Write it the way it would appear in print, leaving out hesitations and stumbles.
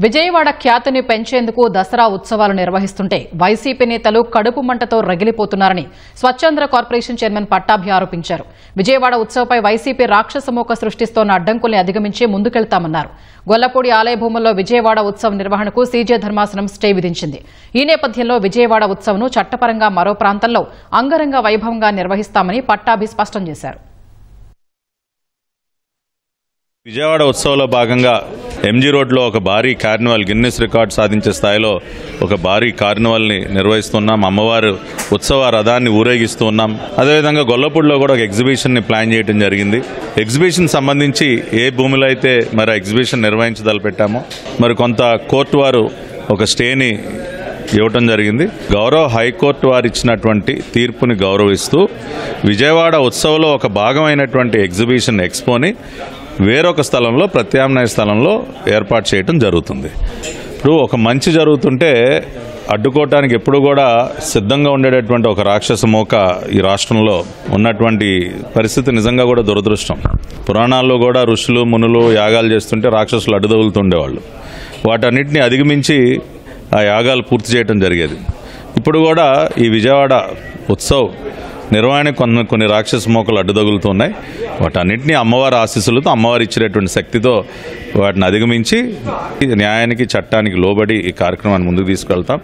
విజయవాడ ఖ్యాతిని పెంచేందుకు దసరా ఉత్సవాలు నిర్వహిస్తుంటే వైసీపీ నేతలు కడుపు మంటతో రగిలిపోతున్నారని స్వచ్ఛంద్ర కార్పొరేషన్ చైర్మన్ పట్టాభి ఆరోపించారు. విజయవాడ ఉత్సవపై వైసీపీ రాక్షసమూక సృష్టిస్తోన్న అడ్డంకుల్ని అధిగమించి ముందుకెళ్తామన్నారు. గొల్లపూడి ఆలయ భూముల్లో విజయవాడ ఉత్సవం నిర్వహణకు సీజే ధర్మాసనం స్టే విధించింది. ఈ నేపథ్యంలో విజయవాడ ఉత్సవంను చట్టపరంగా మరో ప్రాంతంలో అంగరంగ వైభవంగా నిర్వహిస్తామని పట్టాభి స్పష్టం చేశారు. విజయవాడ ఉత్సవంలో భాగంగా ఎంజీ రోడ్లో ఒక భారీ కార్నివాల్, గిన్నెస్ రికార్డ్ సాధించే స్థాయిలో ఒక భారీ కార్నివాల్ని నిర్వహిస్తున్నాం. అమ్మవారు ఉత్సవ రథాన్ని ఊరేగిస్తూ ఉన్నాం. అదేవిధంగా గొల్లపూడిలో కూడా ఒక ఎగ్జిబిషన్ని ప్లాన్ చేయడం జరిగింది. ఎగ్జిబిషన్ సంబంధించి ఏ భూమిలో అయితే మరి ఎగ్జిబిషన్ నిర్వహించదలపెట్టామో మరి కొంత కోర్టు వారు ఒక స్టేని ఇవ్వటం జరిగింది. గౌరవ హైకోర్టు వారు ఇచ్చినటువంటి తీర్పుని గౌరవిస్తూ విజయవాడ ఉత్సవంలో ఒక భాగమైనటువంటి ఎగ్జిబిషన్ ఎక్స్పోని వేరొక స్థలంలో, ప్రత్యామ్నాయ స్థలంలో ఏర్పాటు చేయడం జరుగుతుంది. ఇప్పుడు ఒక మంచి జరుగుతుంటే అడ్డుకోవటానికి ఎప్పుడు కూడా సిద్ధంగా ఉండేటటువంటి ఒక రాక్షస మోక ఈ రాష్ట్రంలో ఉన్నటువంటి పరిస్థితి నిజంగా కూడా దురదృష్టం. పురాణాల్లో కూడా ఋషులు మునులు యాగాలు చేస్తుంటే రాక్షసులు అడ్డుదగులుతుండేవాళ్ళు. వాటన్నిటిని అధిగమించి ఆ యాగాలు పూర్తి చేయడం జరిగేది. ఇప్పుడు కూడా ఈ విజయవాడ ఉత్సవ్ నిర్వహణ కొన్ని రాక్షస మోకలు అడ్డుదగులుతున్నాయి. వాటన్నింటినీ అమ్మవారి ఆశీస్సులతో, అమ్మవారి ఇచ్చినటువంటి శక్తితో వాటిని అధిగమించి న్యాయానికి, చట్టానికి లోబడి ఈ కార్యక్రమాన్ని ముందుకు తీసుకెళ్తాం.